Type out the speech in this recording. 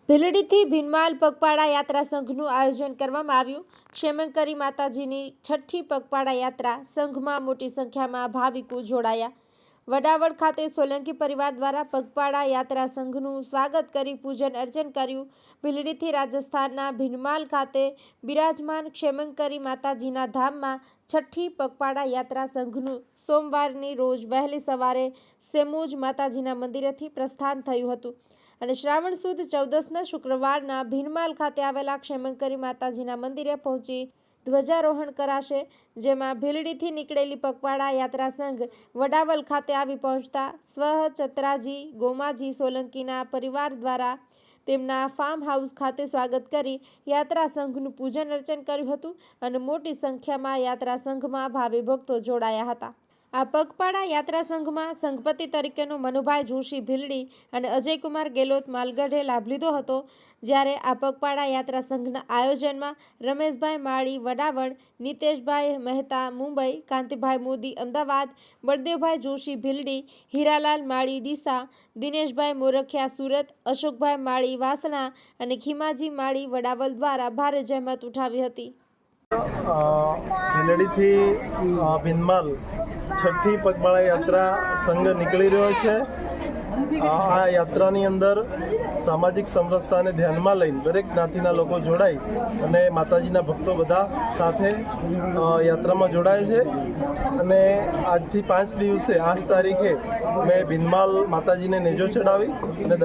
ભીલડીથી ભીનમાલ પગપાળા યાત્રા સંઘનું આયોજન કરવામાં આવ્યું। ક્ષેમંકરી માતાજીની છઠ્ઠી પગપાળા યાત્રા સંઘમાં મોટી સંખ્યામાં ભાવિકો જોડાયા। વડાવડ ખાતે સોલંકી પરિવાર દ્વારા પગપાળા યાત્રા સંઘનું સ્વાગત કરી પૂજન અર્ચન કર્યું। ભીલડીથી રાજસ્થાનના ભીનમાલ ખાતે બિરાજમાન ક્ષેમંકરી માતાજીના ધામમાં છઠ્ઠી પગપાળા યાત્રા સંઘનું સોમવારની રોજ વહેલી સવારે સેમુજ માતાજીના મંદિરેથી પ્રસ્થાન થયું હતું અને શ્રાવણ સુદ 14ના શુક્રવારના ભીનમાલ ખાતે આવેલા ક્ષેમંકરી માતાજીના મંદિરે પહોંચી ધ્વજારોહણ કરાશે, જેમાં ભીલડીથી નીકળેલી પગપાળા યાત્રા સંઘ વડાવલ ખાતે આવી પહોંચતા ચતરાજી ગોમાજી સોલંકીના પરિવાર દ્વારા તેમના ફાર્મ હાઉસ ખાતે સ્વાગત કરી યાત્રા સંઘનું પૂજન અર્ચન કર્યું હતું અને મોટી સંખ્યામાં યાત્રા સંઘમાં ભાવિ ભક્તો જોડાયા હતા। આ પગપાળા યાત્રા સંઘમાં સંઘપતિ તરીકેનો મનુભાઈ જોશી ભીલડી અને અજયકુમાર ગેલોત માલગઢે લાભ લીધો હતો, જ્યારે આ પગપાળા યાત્રા સંઘના આયોજનમાં રમેશભાઈ માળી વડાવડ, નીતેશભાઈ મહેતા મુંબઈ, કાંતિભાઈ મોદી અમદાવાદ, બળદેવભાઈ જોશી ભીલડી, હીરાલાલ માળી ડીસા, દિનેશભાઈ મોરખિયા સુરત, અશોકભાઈ માળી વાસણા અને ખીમાજી માળી વડાવલ દ્વારા ભારે જહેમત ઉઠાવી હતી। ભીલડીથી ભીનમાલ છઠ્ઠી પગપાળા યાત્રા સંઘ નીકળી રહ્યો છે। આ યાત્રાની અંદર સામાજિક સમરસતાને ધ્યાનમાં લઈને દરેક જ્ઞાતિના લોકો જોડાઈ અને માતાજીના ભક્તો બધા સાથે યાત્રામાં જોડાય છે અને આજથી 5 દિવસે 8 તારીખે મેં ભીનમાલ માતાજીને નેજો ચડાવી અને